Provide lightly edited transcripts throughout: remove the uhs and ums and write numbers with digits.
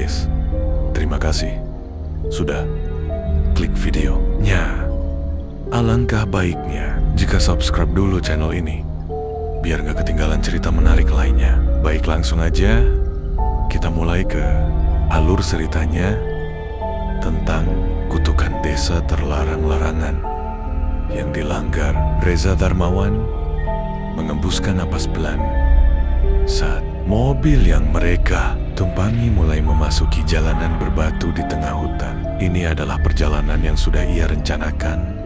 Jurnalis. Terima kasih sudah klik videonya. Alangkah baiknya jika subscribe dulu channel ini, biar gak ketinggalan cerita menarik lainnya. Baik, langsung aja kita mulai ke alur ceritanya tentang kutukan desa terlarang-larangan yang dilanggar. Reza Darmawan mengembuskan napas pelan saat mobil yang mereka tumpangi mulai memasuki jalanan berbatu di tengah hutan. Ini adalah perjalanan yang sudah ia rencanakan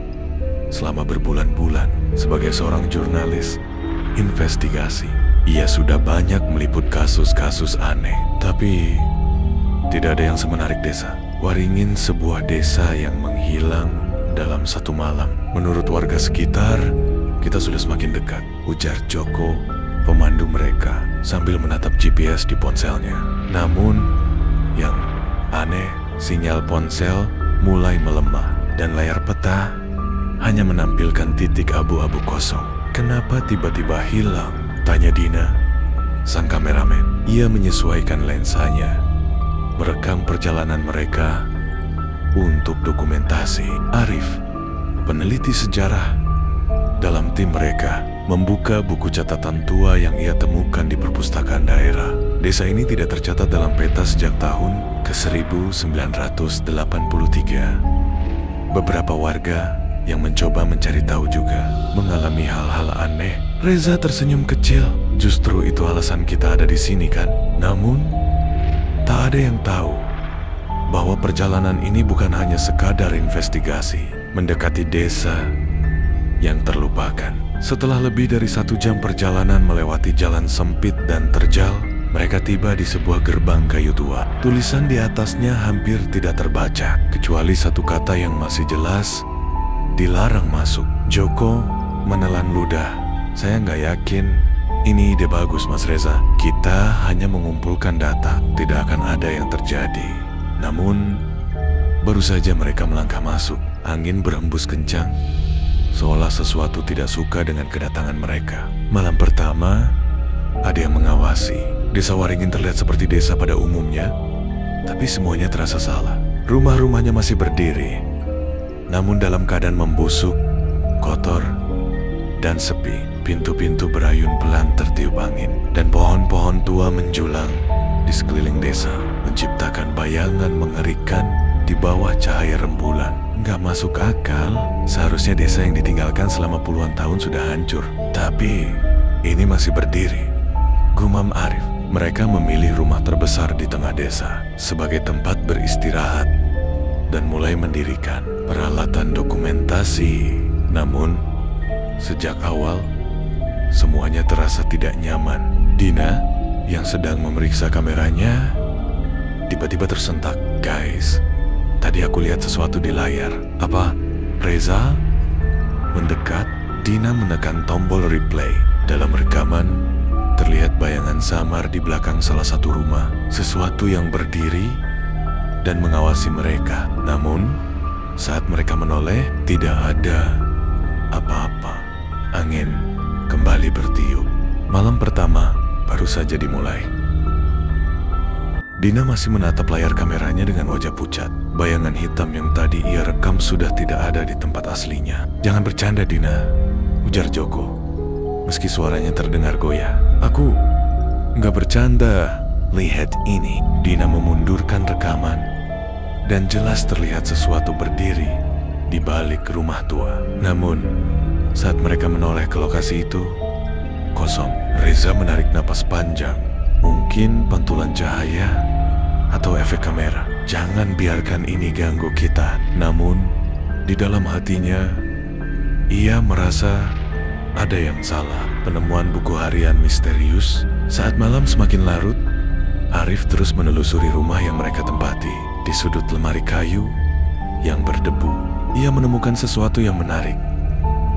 selama berbulan-bulan. Sebagai seorang jurnalis investigasi, ia sudah banyak meliput kasus-kasus aneh, tapi tidak ada yang semenarik desa Waringin, sebuah desa yang menghilang dalam satu malam. Menurut warga sekitar, kita sudah semakin dekat, ujar Joko, pemandu mereka, sambil menatap GPS di ponselnya. Namun, yang aneh, sinyal ponsel mulai melemah dan layar peta hanya menampilkan titik abu-abu kosong. Kenapa tiba-tiba hilang? Tanya Dina, sang kameramen. Ia menyesuaikan lensanya, merekam perjalanan mereka untuk dokumentasi. Arif, peneliti sejarah dalam tim mereka, membuka buku catatan tua yang ia temukan di perpustakaan daerah. Desa ini tidak tercatat dalam peta sejak tahun ke-1983. Beberapa warga yang mencoba mencari tahu juga mengalami hal-hal aneh. Reza tersenyum kecil. Justru itu alasan kita ada di sini kan? Namun, tak ada yang tahu bahwa perjalanan ini bukan hanya sekadar investigasi mendekati desa yang terlupakan. Setelah lebih dari 1 jam perjalanan melewati jalan sempit dan terjal, mereka tiba di sebuah gerbang kayu tua. Tulisan di atasnya hampir tidak terbaca, kecuali satu kata yang masih jelas: dilarang masuk. Joko menelan ludah. Saya nggak yakin ini ide bagus, Mas Reza. Kita hanya mengumpulkan data, tidak akan ada yang terjadi. Namun, baru saja mereka melangkah masuk, angin berhembus kencang, seolah sesuatu tidak suka dengan kedatangan mereka. Malam pertama, ada yang mengawasi. Desa Waringin terlihat seperti desa pada umumnya, tapi semuanya terasa salah. Rumah-rumahnya masih berdiri, namun dalam keadaan membusuk, kotor, dan sepi. Pintu-pintu berayun pelan tertiup angin, dan pohon-pohon tua menjulang di sekeliling desa, menciptakan bayangan mengerikan di bawah cahaya rembulan. Nggak masuk akal, seharusnya desa yang ditinggalkan selama puluhan tahun sudah hancur, tapi ini masih berdiri, gumam Arif. Mereka memilih rumah terbesar di tengah desa sebagai tempat beristirahat dan mulai mendirikan peralatan dokumentasi. Namun, sejak awal, semuanya terasa tidak nyaman. Dina, yang sedang memeriksa kameranya, tiba-tiba tersentak. Guys, tadi aku lihat sesuatu di layar. Apa? Reza? Mendekat, Dina menekan tombol replay. Dalam rekaman, terlihat bayangan samar di belakang salah satu rumah. Sesuatu yang berdiri dan mengawasi mereka. Namun, saat mereka menoleh, tidak ada apa-apa. Angin kembali bertiup. Malam pertama baru saja dimulai. Dina masih menatap layar kameranya dengan wajah pucat. Bayangan hitam yang tadi ia rekam sudah tidak ada di tempat aslinya. Jangan bercanda, Dina, ujar Joko, meski suaranya terdengar goyah. Aku nggak bercanda. Lihat ini. Dina memundurkan rekaman, dan jelas terlihat sesuatu berdiri di balik rumah tua. Namun, saat mereka menoleh ke lokasi itu, kosong. Reza menarik napas panjang. Mungkin pantulan cahaya atau efek kamera. Jangan biarkan ini ganggu kita. Namun, di dalam hatinya, ia merasa ada yang salah. Penemuan buku harian misterius. Saat malam semakin larut, Arif terus menelusuri rumah yang mereka tempati. Di sudut lemari kayu yang berdebu, ia menemukan sesuatu yang menarik.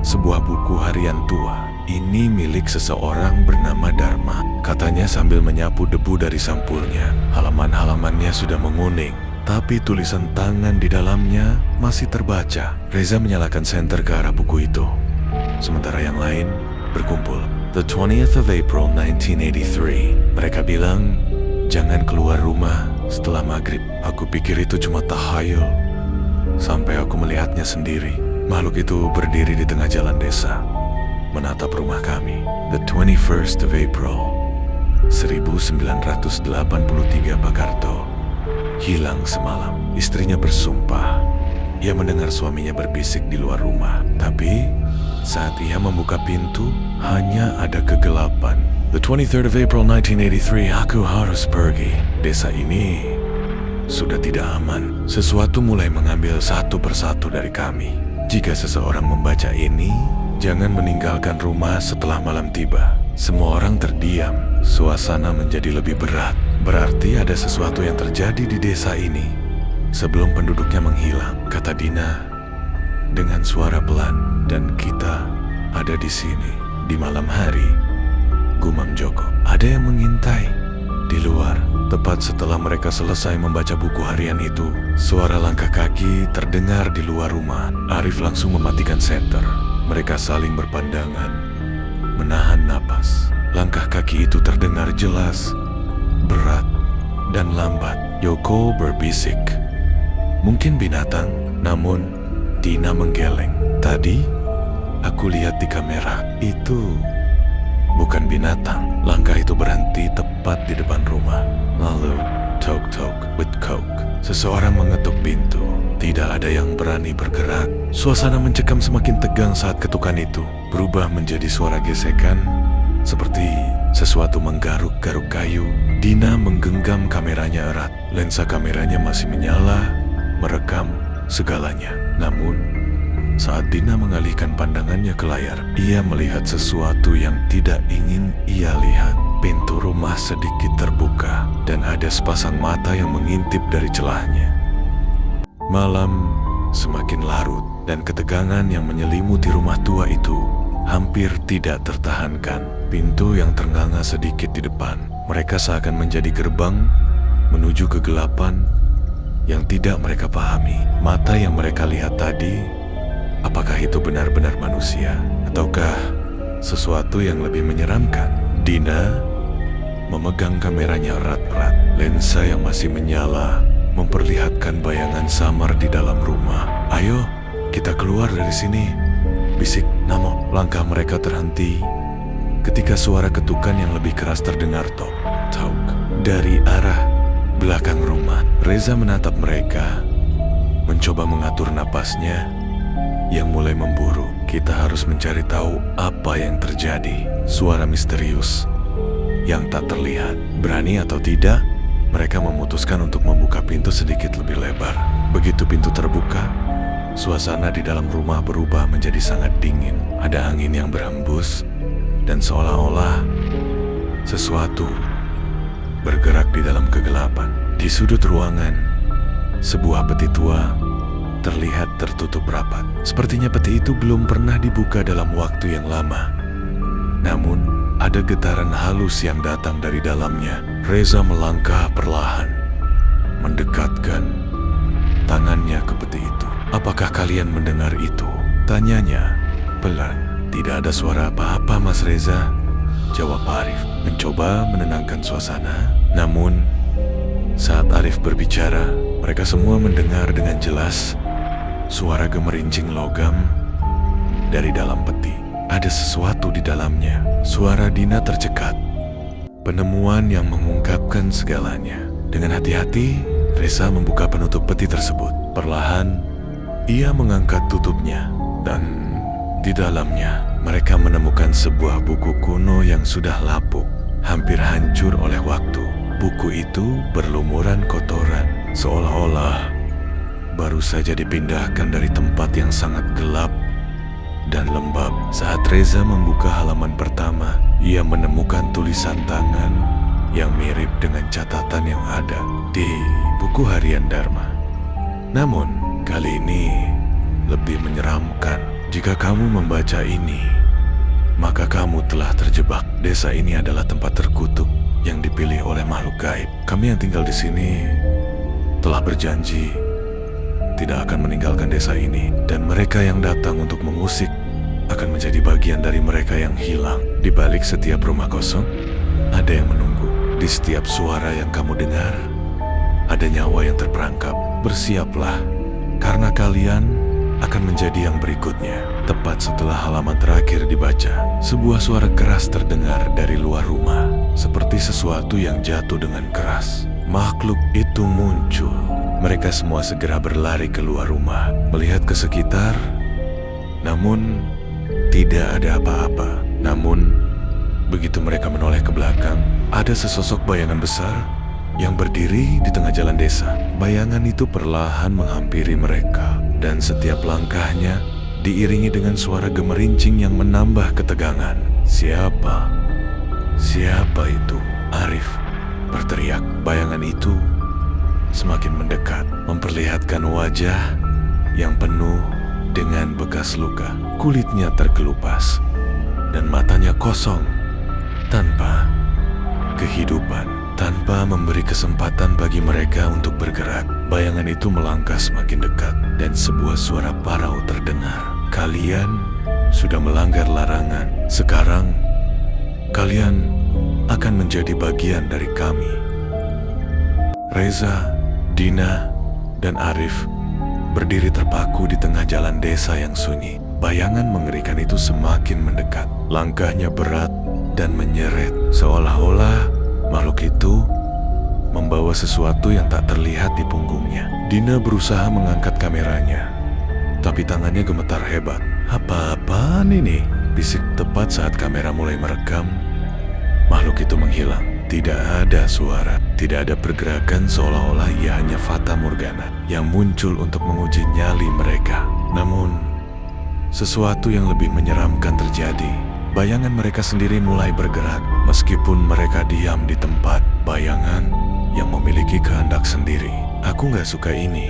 Sebuah buku harian tua. Ini milik seseorang bernama Dharma, katanya sambil menyapu debu dari sampulnya. Halaman-halamannya sudah menguning, tapi tulisan tangan di dalamnya masih terbaca. Reza menyalakan senter ke arah buku itu, sementara yang lain berkumpul. The 20th of April 1983. Mereka bilang, jangan keluar rumah Setelah maghrib, aku pikir itu cuma tahayul. Sampai aku melihatnya sendiri. Makhluk itu berdiri di tengah jalan desa, menatap rumah kami. The 21st of April, 1983 Pak Karto hilang semalam. Istrinya bersumpah ia mendengar suaminya berbisik di luar rumah. Tapi saat ia membuka pintu, hanya ada kegelapan. The 23rd of April 1983, aku harus pergi. Desa ini sudah tidak aman. Sesuatu mulai mengambil satu persatu dari kami. Jika seseorang membaca ini, jangan meninggalkan rumah setelah malam tiba. Semua orang terdiam. Suasana menjadi lebih berat. Berarti ada sesuatu yang terjadi di desa ini sebelum penduduknya menghilang, kata Dina dengan suara pelan. Dan kita ada di sini di malam hari, gumam Joko. Ada yang mengintai di luar. Tepat setelah mereka selesai membaca buku harian itu, suara langkah kaki terdengar di luar rumah. Arif langsung mematikan senter. Mereka saling berpandangan, menahan napas. Langkah kaki itu terdengar jelas, berat, dan lambat. Yoko berbisik, mungkin binatang. Namun Dina menggeleng. Tadi aku lihat di kamera, itu bukan binatang. Langkah itu berhenti tepat di depan rumah. Lalu tok-tok with coke. Seseorang mengetuk pintu. Tidak ada yang berani bergerak. Suasana mencekam semakin tegang saat ketukan itu berubah menjadi suara gesekan, seperti sesuatu menggaruk-garuk kayu. Dina menggenggam kameranya erat. Lensa kameranya masih menyala, merekam segalanya. Namun saat Dina mengalihkan pandangannya ke layar, ia melihat sesuatu yang tidak ingin ia lihat. Pintu rumah sedikit terbuka dan ada sepasang mata yang mengintip dari celahnya. Malam semakin larut dan ketegangan yang menyelimuti rumah tua itu hampir tidak tertahankan. Pintu yang ternganga sedikit di depan. Mereka seakan menjadi gerbang menuju kegelapan yang tidak mereka pahami. Mata yang mereka lihat tadi, apakah itu benar-benar manusia ataukah sesuatu yang lebih menyeramkan? Dina memegang kameranya erat-erat. Lensa yang masih menyala memperlihatkan bayangan samar di dalam rumah. Ayo, kita keluar dari sini, bisik Namo. Langkah mereka terhenti ketika suara ketukan yang lebih keras terdengar tok dari arah belakang rumah. Reza menatap mereka, mencoba mengatur napasnya yang mulai memburu. Kita harus mencari tahu apa yang terjadi. Suara misterius yang tak terlihat. Berani atau tidak, mereka memutuskan untuk membuka pintu sedikit lebih lebar. Begitu pintu terbuka, suasana di dalam rumah berubah menjadi sangat dingin. Ada angin yang berhembus dan seolah-olah sesuatu bergerak di dalam kegelapan. Di sudut ruangan, sebuah peti tua terlihat tertutup rapat. Sepertinya peti itu belum pernah dibuka dalam waktu yang lama. Namun, ada getaran halus yang datang dari dalamnya. Reza melangkah perlahan, mendekatkan tangannya ke peti itu. Apakah kalian mendengar itu? Tanyanya pelan. Tidak ada suara apa-apa, Mas Reza, jawab Arif, mencoba menenangkan suasana. Namun, saat Arif berbicara, mereka semua mendengar dengan jelas suara gemerincing logam dari dalam peti. Ada sesuatu di dalamnya. Suara Dina tercekat. Penemuan yang mengungkapkan segalanya. Dengan hati-hati, Reza membuka penutup peti tersebut. Perlahan, ia mengangkat tutupnya. Dan di dalamnya, mereka menemukan sebuah buku kuno yang sudah lapuk, hampir hancur oleh waktu. Buku itu berlumuran kotoran, seolah-olah baru saja dipindahkan dari tempat yang sangat gelap dan lembab. Saat Reza membuka halaman pertama, ia menemukan tulisan tangan yang mirip dengan catatan yang ada di buku harian Dharma. Namun, kali ini lebih menyeramkan. Jika kamu membaca ini, maka kamu telah terjebak. Desa ini adalah tempat terkutuk yang dipilih oleh makhluk gaib. Kami yang tinggal di sini telah berjanji tidak akan meninggalkan desa ini, dan mereka yang datang untuk mengusik akan menjadi bagian dari mereka yang hilang. Di balik setiap rumah kosong, ada yang menunggu. Di setiap suara yang kamu dengar, ada nyawa yang terperangkap. Bersiaplah, karena kalian akan menjadi yang berikutnya. Tepat setelah halaman terakhir dibaca, sebuah suara keras terdengar dari luar rumah, seperti sesuatu yang jatuh dengan keras. Makhluk itu muncul. Mereka semua segera berlari keluar rumah, melihat ke sekitar, namun tidak ada apa-apa. Namun, begitu mereka menoleh ke belakang, ada sesosok bayangan besar yang berdiri di tengah jalan desa. Bayangan itu perlahan menghampiri mereka, dan setiap langkahnya diiringi dengan suara gemerincing yang menambah ketegangan. Siapa? Siapa itu? Arif berteriak. Bayangan itu semakin mendekat, memperlihatkan wajah yang penuh dengan bekas luka. Kulitnya terkelupas dan matanya kosong, tanpa kehidupan. Tanpa memberi kesempatan bagi mereka untuk bergerak, bayangan itu melangkah semakin dekat dan sebuah suara parau terdengar. Kalian sudah melanggar larangan. Sekarang, kalian akan menjadi bagian dari kami. Reza, Dina, dan Arif berdiri terpaku di tengah jalan desa yang sunyi. Bayangan mengerikan itu semakin mendekat. Langkahnya berat dan menyeret, seolah-olah makhluk itu membawa sesuatu yang tak terlihat di punggungnya. Dina berusaha mengangkat kameranya, tapi tangannya gemetar hebat. Apa-apaan ini? Bisik. Tepat saat kamera mulai merekam, makhluk itu menghilang. Tidak ada suara, tidak ada pergerakan, seolah-olah ia hanya fata morgana yang muncul untuk menguji nyali mereka. Namun, sesuatu yang lebih menyeramkan terjadi. Bayangan mereka sendiri mulai bergerak, meskipun mereka diam di tempat. Bayangan yang memiliki kehendak sendiri. Aku gak suka ini,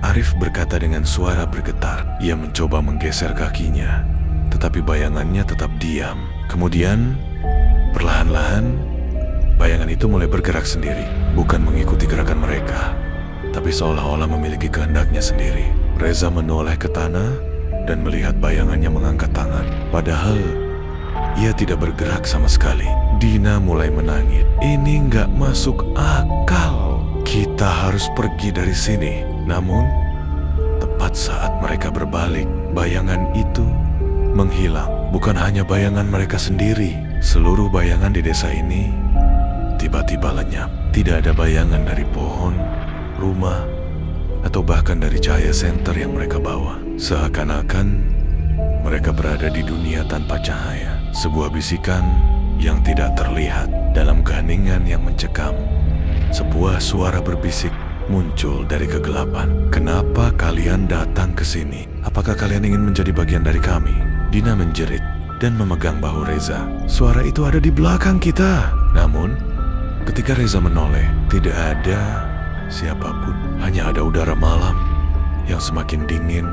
Arif berkata dengan suara bergetar. Ia mencoba menggeser kakinya, tetapi bayangannya tetap diam. Kemudian, perlahan-lahan, bayangan itu mulai bergerak sendiri. Bukan mengikuti gerakan mereka, tapi seolah-olah memiliki kehendaknya sendiri. Reza menoleh ke tanah dan melihat bayangannya mengangkat tangan. Padahal ia tidak bergerak sama sekali. Dina mulai menangis. Ini nggak masuk akal. Kita harus pergi dari sini. Namun, tepat saat mereka berbalik, bayangan itu menghilang. Bukan hanya bayangan mereka sendiri, seluruh bayangan di desa ini tiba-tiba lenyap. Tidak ada bayangan dari pohon, rumah, atau bahkan dari cahaya senter yang mereka bawa. Seakan-akan mereka berada di dunia tanpa cahaya. Sebuah bisikan yang tidak terlihat dalam keheningan yang mencekam. Sebuah suara berbisik muncul dari kegelapan. Kenapa kalian datang ke sini? Apakah kalian ingin menjadi bagian dari kami? Dina menjerit dan memegang bahu Reza. Suara itu ada di belakang kita. Namun, ketika Reza menoleh, tidak ada siapapun. Hanya ada udara malam yang semakin dingin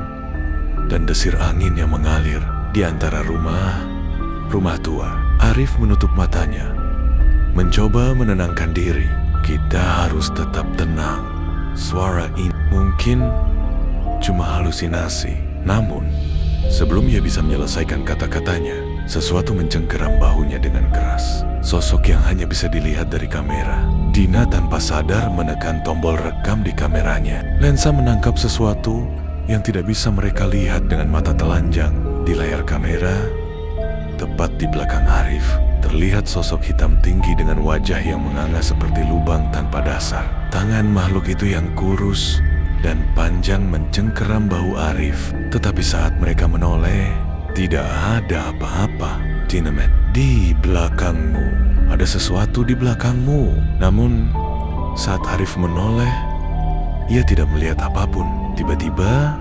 dan desir angin yang mengalir di antara rumah tua. Arif menutup matanya, mencoba menenangkan diri. Kita harus tetap tenang. Suara ini mungkin cuma halusinasi. Namun, sebelum ia bisa menyelesaikan kata-katanya, sesuatu mencengkeram bahunya dengan keras. Sosok yang hanya bisa dilihat dari kamera. Dina tanpa sadar menekan tombol rekam di kameranya. Lensa menangkap sesuatu yang tidak bisa mereka lihat dengan mata telanjang. Di layar kamera, tepat di belakang Arif, terlihat sosok hitam tinggi dengan wajah yang menganga seperti lubang tanpa dasar. Tangan makhluk itu yang kurus dan panjang mencengkeram bahu Arif. Tetapi saat mereka menoleh, tidak ada apa-apa. Dinamet, di belakangmu. Ada sesuatu di belakangmu. Namun, saat Arif menoleh, ia tidak melihat apapun. Tiba-tiba,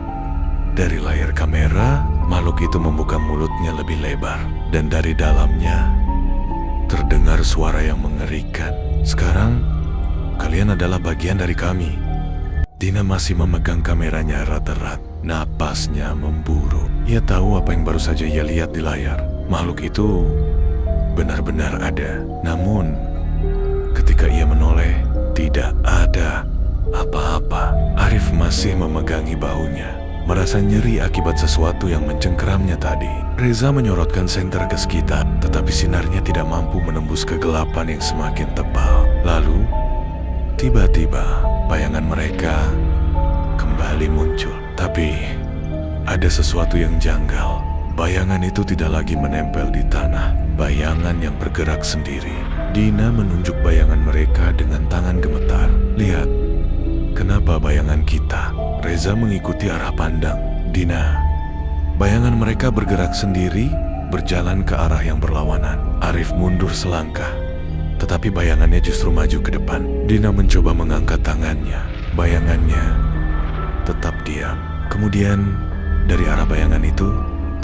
dari layar kamera, makhluk itu membuka mulutnya lebih lebar. Dan dari dalamnya, terdengar suara yang mengerikan. Sekarang, kalian adalah bagian dari kami. Dina masih memegang kameranya erat-erat. Napasnya memburu. Ia tahu apa yang baru saja ia lihat di layar. Makhluk itu benar-benar ada. Namun, ketika ia menoleh, tidak ada apa-apa. Arif masih memegangi bahunya, merasa nyeri akibat sesuatu yang mencengkeramnya tadi. Reza menyorotkan senter ke sekitar, tetapi sinarnya tidak mampu menembus kegelapan yang semakin tebal. Lalu, Tiba-tiba, bayangan mereka kembali muncul. Tapi, ada sesuatu yang janggal. Bayangan itu tidak lagi menempel di tanah. Bayangan yang bergerak sendiri. Dina menunjuk bayangan mereka dengan tangan gemetar. Lihat, kenapa bayangan kita? Reza mengikuti arah pandang Dina. Bayangan mereka bergerak sendiri, berjalan ke arah yang berlawanan. Arif mundur selangkah, tetapi bayangannya justru maju ke depan. Dina mencoba mengangkat tangannya. Bayangannya tetap diam. Kemudian, dari arah bayangan itu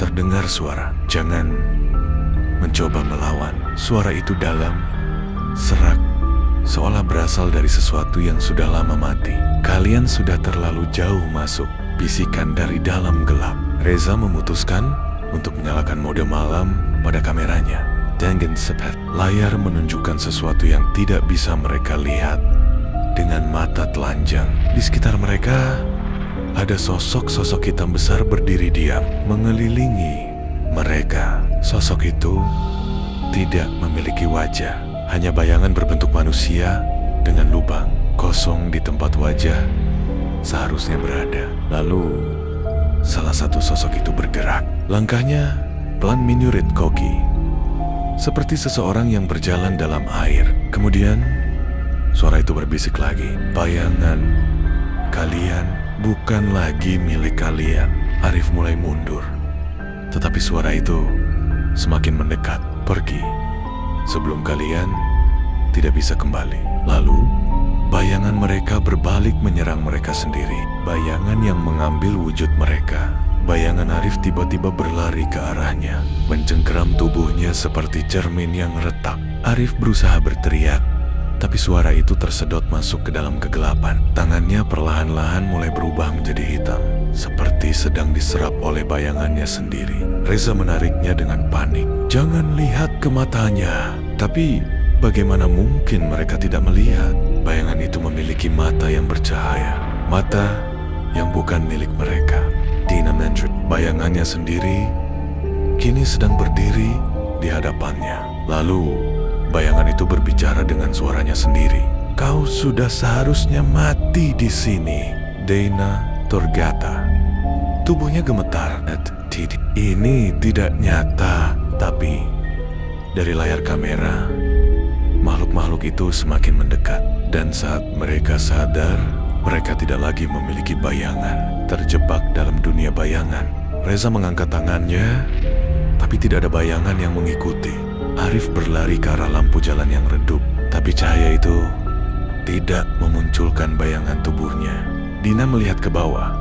terdengar suara. Jangan mencoba melawan. Suara itu dalam, serak, seolah berasal dari sesuatu yang sudah lama mati. Kalian sudah terlalu jauh masuk. Bisikan dari dalam gelap. Reza memutuskan untuk menyalakan mode malam pada kameranya. Dengan cepat, layar menunjukkan sesuatu yang tidak bisa mereka lihat dengan mata telanjang. Di sekitar mereka, ada sosok-sosok hitam besar berdiri diam, mengelilingi mereka. Sosok itu tidak memiliki wajah, hanya bayangan berbentuk manusia dengan lubang kosong di tempat wajah seharusnya berada. Lalu, salah satu sosok itu bergerak. Langkahnya pelan menyurit Koki, seperti seseorang yang berjalan dalam air. Kemudian, suara itu berbisik lagi. Bayangan kalian bukan lagi milik kalian. Arif mulai mundur, tetapi suara itu semakin mendekat. Pergi sebelum kalian tidak bisa kembali. Lalu, bayangan mereka berbalik menyerang mereka sendiri. Bayangan yang mengambil wujud mereka. Bayangan Arif tiba-tiba berlari ke arahnya, mencengkeram tubuhnya seperti cermin yang retak. Arif berusaha berteriak, tapi suara itu tersedot masuk ke dalam kegelapan. Tangannya perlahan-lahan mulai berubah menjadi hitam, seperti sedang diserap oleh bayangannya sendiri. Reza menariknya dengan panik. Jangan lihat ke matanya. Tapi, bagaimana mungkin mereka tidak melihat? Bayangan itu memiliki mata yang bercahaya. Mata yang bukan milik mereka. Dina menjerit. Bayangannya sendiri kini sedang berdiri di hadapannya. Lalu, bayangan itu berbicara dengan suaranya sendiri. Kau sudah seharusnya mati di sini, Dina Torgata. Tubuhnya gemetar. Ini tidak nyata, tapi dari layar kamera, makhluk-makhluk itu semakin mendekat. Dan saat mereka sadar, mereka tidak lagi memiliki bayangan, terjebak dalam dunia bayangan. Reza mengangkat tangannya, tapi tidak ada bayangan yang mengikuti. Arif berlari ke arah lampu jalan yang redup, tapi cahaya itu tidak memunculkan bayangan tubuhnya. Dina melihat ke bawah,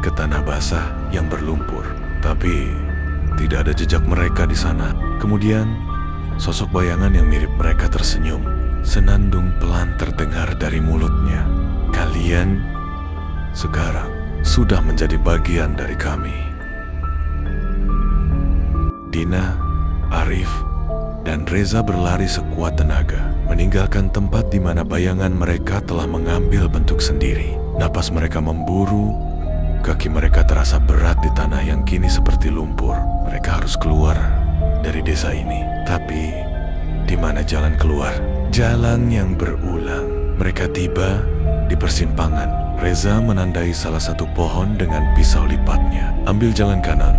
ke tanah basah yang berlumpur, tapi tidak ada jejak mereka di sana. Kemudian, sosok bayangan yang mirip mereka tersenyum. Senandung pelan terdengar dari mulutnya. Kalian sekarang sudah menjadi bagian dari kami. Dina, Arif, dan Reza berlari sekuat tenaga, meninggalkan tempat di mana bayangan mereka telah mengambil bentuk sendiri. Napas mereka memburu, kaki mereka terasa berat di tanah yang kini seperti lumpur. Mereka harus keluar dari desa ini. Tapi, di mana jalan keluar? Jalan yang berulang. Mereka tiba di persimpangan. Reza menandai salah satu pohon dengan pisau lipatnya. Ambil jalan kanan,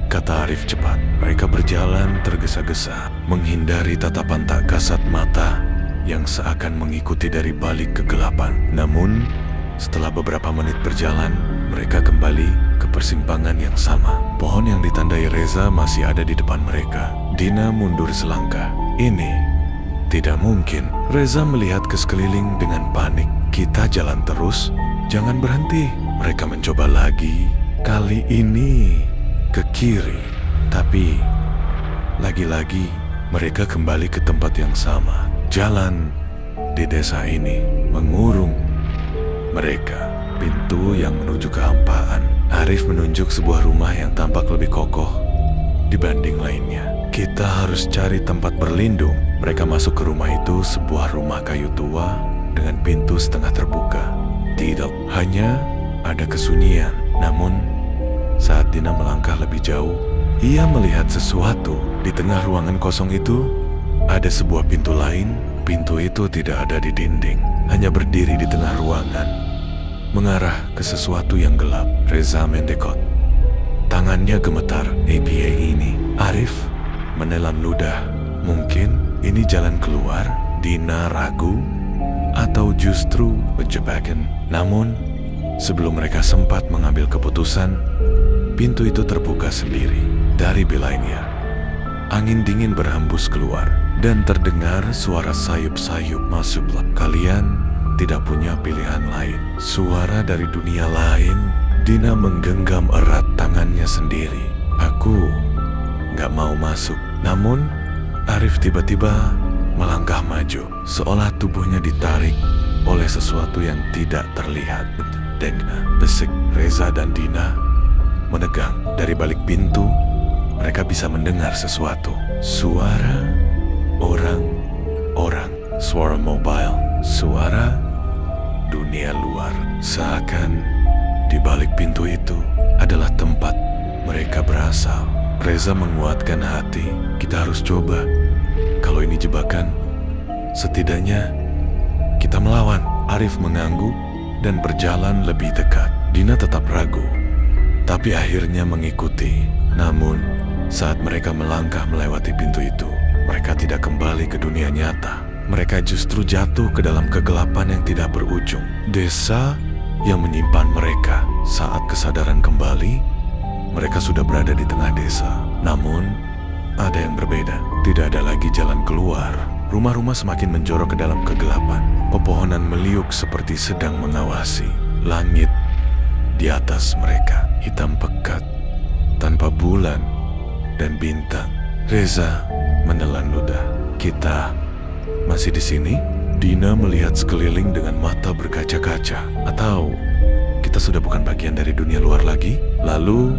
kata Arif cepat. Mereka berjalan tergesa-gesa, menghindari tatapan tak kasat mata yang seakan mengikuti dari balik kegelapan. Namun, setelah beberapa menit berjalan, mereka kembali ke persimpangan yang sama. Pohon yang ditandai Reza masih ada di depan mereka. Dina mundur selangkah. Ini tidak mungkin. Reza melihat ke sekeliling dengan panik. Kita jalan terus, jangan berhenti. Mereka mencoba lagi. Kali ini ke kiri. Tapi, lagi-lagi mereka kembali ke tempat yang sama. Jalan di desa ini mengurung mereka. Pintu yang menuju kehampaan. Arif menunjuk sebuah rumah yang tampak lebih kokoh dibanding lainnya. Kita harus cari tempat berlindung. Mereka masuk ke rumah itu, sebuah rumah kayu tua dengan pintu setengah terbuka. Tidak hanya ada kesunyian. Namun, saat Dina melangkah lebih jauh, ia melihat sesuatu. Di tengah ruangan kosong itu, ada sebuah pintu lain pintu itu tidak ada di dinding, hanya berdiri di tengah ruangan, mengarah ke sesuatu yang gelap. Reza mendekot. Tangannya gemetar. APA ini. Arif menelan ludah. Mungkin ini jalan keluar. Dina ragu, atau justru penjebakan. Namun, sebelum mereka sempat mengambil keputusan, pintu itu terbuka sendiri dari belainya. Angin dingin berhembus keluar dan terdengar suara sayup-sayup masuklah. Kalian tidak punya pilihan lain. Suara dari dunia lain. Dina menggenggam erat tangannya sendiri. Aku gak mau masuk. Namun, Arif tiba-tiba melangkah maju, seolah tubuhnya ditarik oleh sesuatu yang tidak terlihat. Dengna, besik. Reza dan Dina menegang. Dari balik pintu, mereka bisa mendengar sesuatu. Suara orang-orang, suara mobil, suara dunia luar. Seakan di balik pintu itu adalah tempat mereka berasal. Reza menguatkan hati. Kita harus coba. Kalau ini jebakan, setidaknya kita melawan. Arif mengangguk dan berjalan lebih dekat. Dina tetap ragu, tapi akhirnya mengikuti. Namun, saat mereka melangkah melewati pintu itu, mereka tidak kembali ke dunia nyata. Mereka justru jatuh ke dalam kegelapan yang tidak berujung. Desa yang menyimpan mereka. Saat kesadaran kembali, mereka sudah berada di tengah desa. Namun, ada yang berbeda. Tidak ada lagi jalan keluar. Rumah-rumah semakin menjorok ke dalam kegelapan. Pepohonan meliuk seperti sedang mengawasi. Langit di atas mereka hitam pekat, tanpa bulan dan bintang. Reza menelan ludah. Kita masih di sini? Dina melihat sekeliling dengan mata berkaca-kaca. Atau kita sudah bukan bagian dari dunia luar lagi? Lalu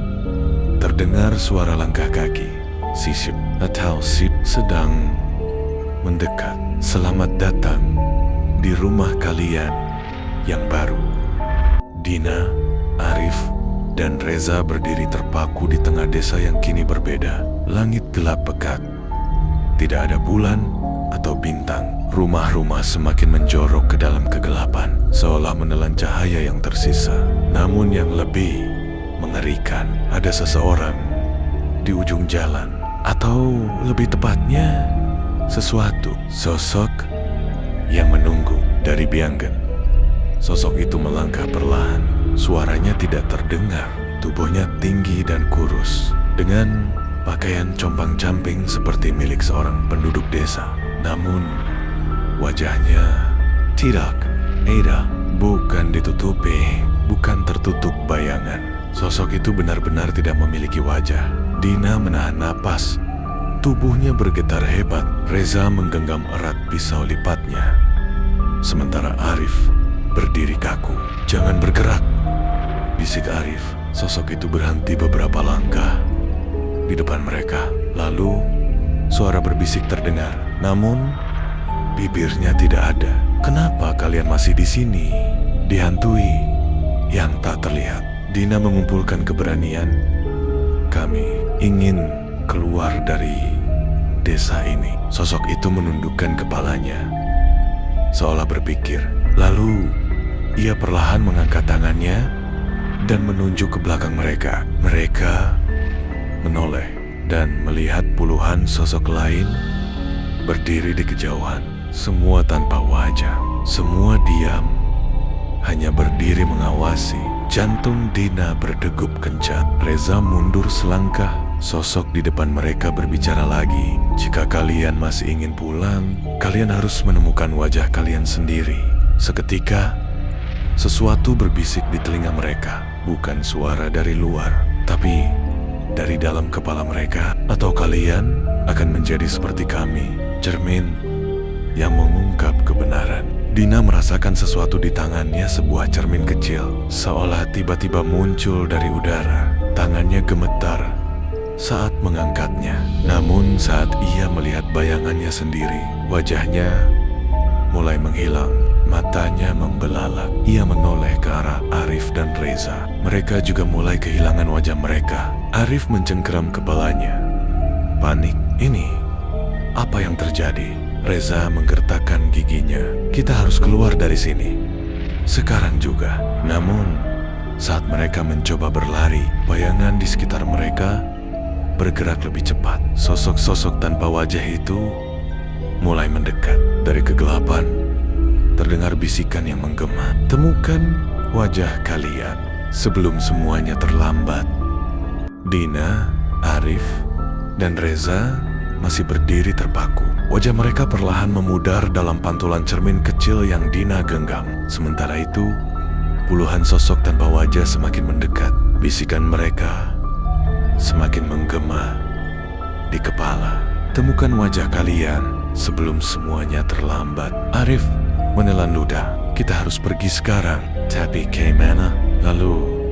terdengar suara langkah kaki. Sisip atau Sip sedang mendekat. Selamat datang di rumah kalian yang baru. Dina, Arif, dan Reza berdiri terpaku di tengah desa yang kini berbeda. Langit gelap pekat. Tidak ada bulan atau bintang. Rumah-rumah semakin menjorok ke dalam kegelapan, seolah menelan cahaya yang tersisa. Namun yang lebih mengerikan, ada seseorang di ujung jalan. Atau lebih tepatnya, sesuatu. Sosok yang menunggu dari Bianggen. Sosok itu melangkah perlahan. Suaranya tidak terdengar. Tubuhnya tinggi dan kurus, dengan pakaian compang-camping seperti milik seorang penduduk desa. Namun, wajahnya tidak bukan ditutupi, bukan tertutup bayangan. Sosok itu benar-benar tidak memiliki wajah. Dina menahan napas. Tubuhnya bergetar hebat. Reza menggenggam erat pisau lipatnya. Sementara Arif berdiri kaku. Jangan bergerak, bisik Arif. Sosok itu berhenti beberapa langkah di depan mereka. Lalu suara berbisik terdengar. Namun bibirnya tidak ada. Kenapa kalian masih di sini? Dihantui yang tak terlihat. Dina mengumpulkan keberanian. Kami ingin keluar dari desa ini. Sosok itu menundukkan kepalanya, seolah berpikir. Lalu ia perlahan mengangkat tangannya dan menunjuk ke belakang mereka. Mereka menoleh dan melihat puluhan sosok lain berdiri di kejauhan. Semua tanpa wajah, semua diam, hanya berdiri mengawasi. Jantung Dina berdegup kencang. Reza mundur selangkah. Sosok di depan mereka berbicara lagi. Jika kalian masih ingin pulang, kalian harus menemukan wajah kalian sendiri. Seketika, sesuatu berbisik di telinga mereka. Bukan suara dari luar, tapi dari dalam kepala mereka. Atau kalian akan menjadi seperti kami, cermin yang mengungkap kebenaran. Dina merasakan sesuatu di tangannya, sebuah cermin kecil, seolah tiba-tiba muncul dari udara. Tangannya gemetar saat mengangkatnya. Namun saat ia melihat bayangannya sendiri, wajahnya mulai menghilang. Matanya membelalak. Ia menoleh ke arah Arif dan Reza. Mereka juga mulai kehilangan wajah mereka. Arif mencengkeram kepalanya. Panik. Ini apa yang terjadi? Reza menggertakkan giginya. Kita harus keluar dari sini. Sekarang juga. Namun, saat mereka mencoba berlari, bayangan di sekitar mereka bergerak lebih cepat. Sosok-sosok tanpa wajah itu mulai mendekat. Dari kegelapan, terdengar bisikan yang menggema. Temukan wajah kalian sebelum semuanya terlambat. Dina, Arif, dan Reza masih berdiri terpaku. Wajah mereka perlahan memudar dalam pantulan cermin kecil yang Dina genggam. Sementara itu, puluhan sosok tanpa wajah semakin mendekat. Bisikan mereka semakin menggema di kepala. Temukan wajah kalian sebelum semuanya terlambat. Arif menelan ludah. Kita harus pergi sekarang. Tapi kemana? Lalu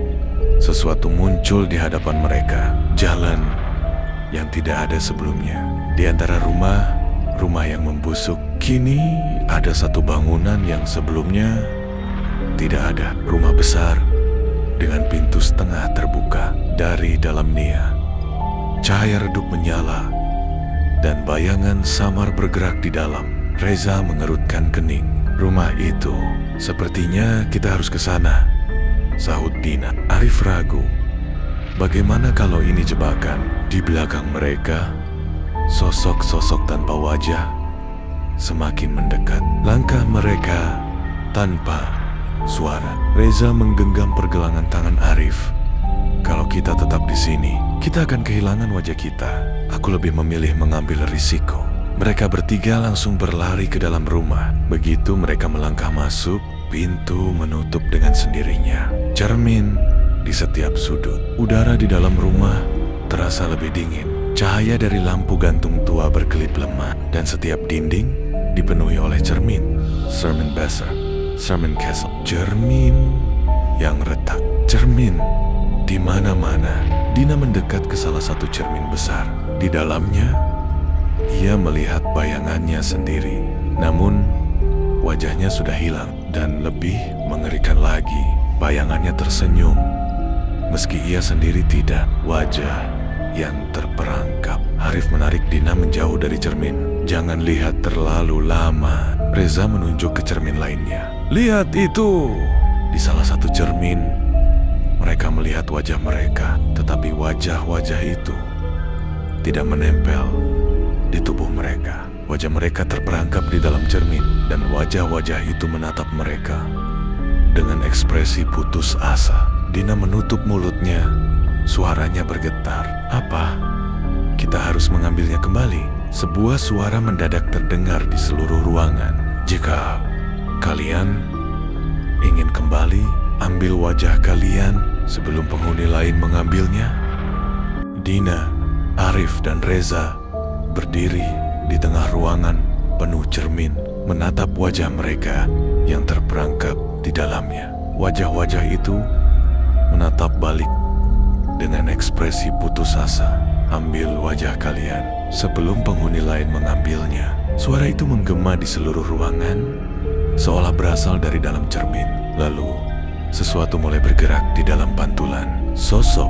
sesuatu muncul di hadapan mereka. Jalan yang tidak ada sebelumnya. Di antara rumah yang membusuk, kini ada satu bangunan yang sebelumnya tidak ada. Rumah besar dengan pintu setengah terbuka. Dari dalamnya, cahaya redup menyala dan bayangan samar bergerak di dalam. Reza mengerutkan kening. Rumah itu, sepertinya kita harus ke sana, sahut Dina. Arif ragu. Bagaimana kalau ini jebakan? Di belakang mereka, sosok-sosok tanpa wajah semakin mendekat. Langkah mereka tanpa suara. Reza menggenggam pergelangan tangan Arif. Kalau kita tetap di sini, kita akan kehilangan wajah kita. Aku lebih memilih mengambil risiko. Mereka bertiga langsung berlari ke dalam rumah. Begitu mereka melangkah masuk, pintu menutup dengan sendirinya. Cermin di setiap sudut. Udara di dalam rumah terasa lebih dingin. Cahaya dari lampu gantung tua berkelip lemah, dan setiap dinding dipenuhi oleh cermin. Cermin besar, cermin castle, cermin yang retak, cermin di mana-mana. Dina mendekat ke salah satu cermin besar. Di dalamnya, ia melihat bayangannya sendiri. Namun, wajahnya sudah hilang, dan lebih mengerikan lagi, bayangannya tersenyum. Meski ia sendiri tidak, wajah yang terperangkap. Arif menarik Dina menjauh dari cermin. Jangan lihat terlalu lama. Reza menunjuk ke cermin lainnya. Lihat itu! Di salah satu cermin, mereka melihat wajah mereka, tetapi wajah-wajah itu tidak menempel di tubuh mereka. Wajah mereka terperangkap di dalam cermin, dan wajah-wajah itu menatap mereka dengan ekspresi putus asa. Dina menutup mulutnya. Suaranya bergetar. Apa? Kita harus mengambilnya kembali. Sebuah suara mendadak terdengar di seluruh ruangan. Jika kalian ingin kembali, ambil wajah kalian sebelum penghuni lain mengambilnya. Dina, Arif, dan Reza berdiri di tengah ruangan penuh cermin, menatap wajah mereka yang terperangkap di dalamnya. Wajah-wajah itu menatap balik dengan ekspresi putus asa. Ambil wajah kalian sebelum penghuni lain mengambilnya. Suara itu menggema di seluruh ruangan, seolah berasal dari dalam cermin. Lalu, sesuatu mulai bergerak di dalam pantulan. Sosok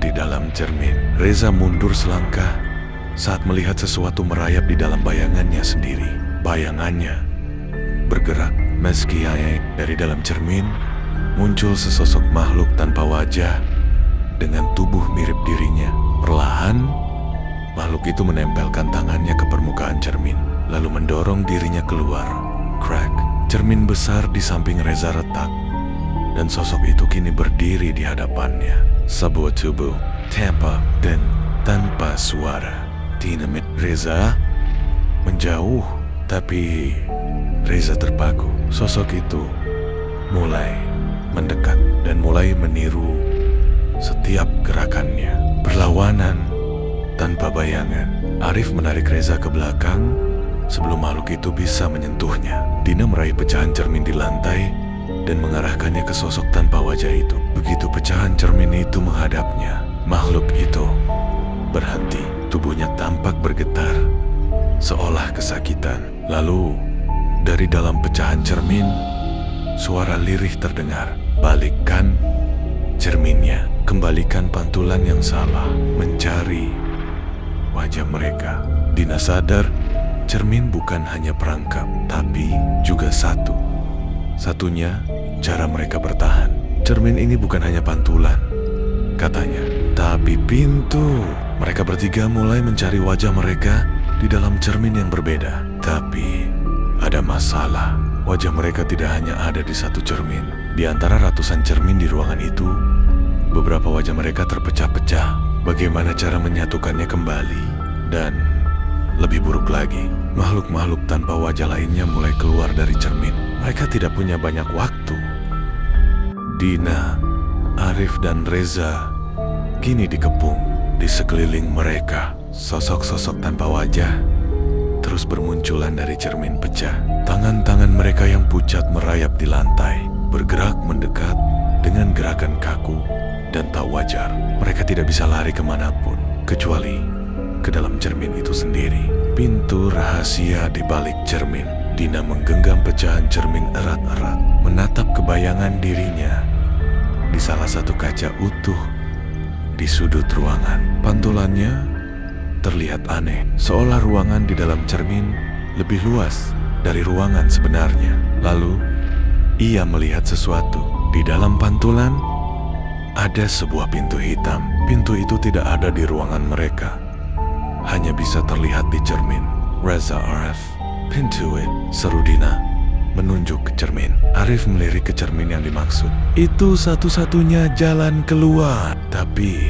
di dalam cermin. Reza mundur selangkah saat melihat sesuatu merayap di dalam bayangannya sendiri. Bayangannya bergerak. Meski dari dalam cermin, muncul sesosok makhluk tanpa wajah dengan tubuh mirip dirinya. Perlahan, makhluk itu menempelkan tangannya ke permukaan cermin, lalu mendorong dirinya keluar. Crack, cermin besar di samping Reza retak, dan sosok itu kini berdiri di hadapannya. Sebuah tubuh tanpa suara. Dinamit. Reza menjauh, tapi Reza terpaku. Sosok itu mulai mendekat dan mulai meniru setiap gerakannya. Perlawanan tanpa bayangan. Arif menarik Reza ke belakang sebelum makhluk itu bisa menyentuhnya. Dina meraih pecahan cermin di lantai dan mengarahkannya ke sosok tanpa wajah itu. Begitu pecahan cermin itu menghadapnya, makhluk itu berhenti. Tubuhnya tampak bergetar, seolah kesakitan. Lalu, dari dalam pecahan cermin, suara lirih terdengar. Balikkan cerminnya, kembalikan pantulan yang salah, mencari wajah mereka. Dina sadar cermin bukan hanya perangkap, tapi juga satunya cara mereka bertahan. Cermin ini bukan hanya pantulan, katanya, tapi pintu. Mereka bertiga mulai mencari wajah mereka di dalam cermin yang berbeda. Tapi ada masalah. Wajah mereka tidak hanya ada di satu cermin. Di antara ratusan cermin di ruangan itu, beberapa wajah mereka terpecah-pecah. Bagaimana cara menyatukannya kembali? Dan lebih buruk lagi, makhluk-makhluk tanpa wajah lainnya mulai keluar dari cermin. Mereka tidak punya banyak waktu. Dina, Arif, dan Reza kini dikepung. Di sekeliling mereka, sosok-sosok tanpa wajah terus bermunculan dari cermin pecah. Tangan-tangan mereka yang pucat merayap di lantai, bergerak mendekat dengan gerakan kaku dan tak wajar. Mereka tidak bisa lari kemanapun, kecuali ke dalam cermin itu sendiri. Pintu rahasia di balik cermin. Dina menggenggam pecahan cermin erat-erat, menatap kebayangan dirinya di salah satu kaca utuh di sudut ruangan. Pantulannya terlihat aneh, seolah ruangan di dalam cermin lebih luas dari ruangan sebenarnya. Lalu, ia melihat sesuatu. Di dalam pantulan, ada sebuah pintu hitam. Pintu itu tidak ada di ruangan mereka, hanya bisa terlihat di cermin. Reza, Arif, pintu it, seru Dina, menunjuk ke cermin. Arif melirik ke cermin yang dimaksud. Itu satu-satunya jalan keluar. Tapi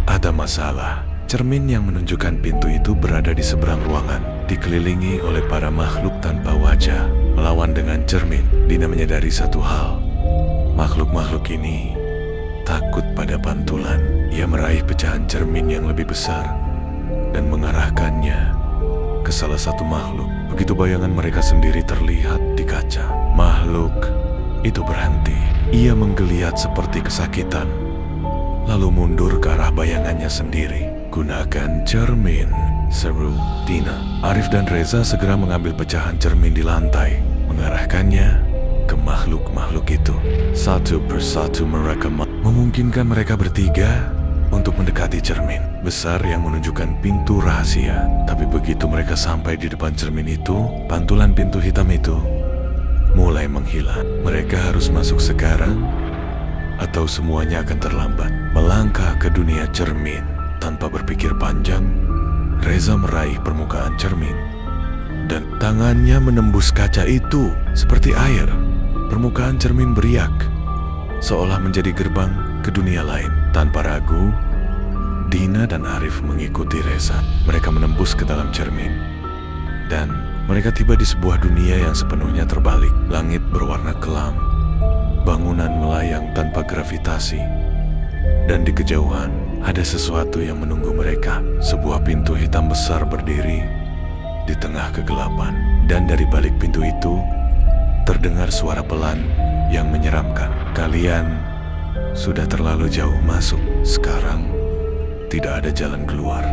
ada masalah. Cermin yang menunjukkan pintu itu berada di seberang ruangan, dikelilingi oleh para makhluk tanpa wajah. Melawan dengan cermin, Dina menyadari satu hal. Makhluk-makhluk ini takut pada pantulan. Ia meraih pecahan cermin yang lebih besar dan mengarahkannya ke salah satu makhluk. Begitu bayangan mereka sendiri terlihat di kaca, makhluk itu berhenti. Ia menggeliat seperti kesakitan, lalu mundur ke arah bayangannya sendiri. Gunakan cermin, seru Dina. Arif dan Reza segera mengambil pecahan cermin di lantai, mengarahkannya ke makhluk-makhluk itu. Satu persatu mereka memungkinkan mereka bertiga untuk mendekati cermin besar yang menunjukkan pintu rahasia. Tapi begitu mereka sampai di depan cermin itu, pantulan pintu hitam itu mulai menghilang. Mereka harus masuk sekarang atau semuanya akan terlambat. Melangkah ke dunia cermin tanpa berpikir panjang, Reza meraih permukaan cermin dan tangannya menembus kaca itu seperti air. Permukaan cermin beriak, seolah menjadi gerbang ke dunia lain. Tanpa ragu, Dina dan Arif mengikuti Reza. Mereka menembus ke dalam cermin, dan mereka tiba di sebuah dunia yang sepenuhnya terbalik. Langit berwarna kelam, bangunan melayang tanpa gravitasi, dan di kejauhan ada sesuatu yang menunggu mereka. Sebuah pintu hitam besar berdiri di tengah kegelapan, dan dari balik pintu itu terdengar suara pelan yang menyeramkan. Kalian sudah terlalu jauh masuk. Sekarang tidak ada jalan keluar.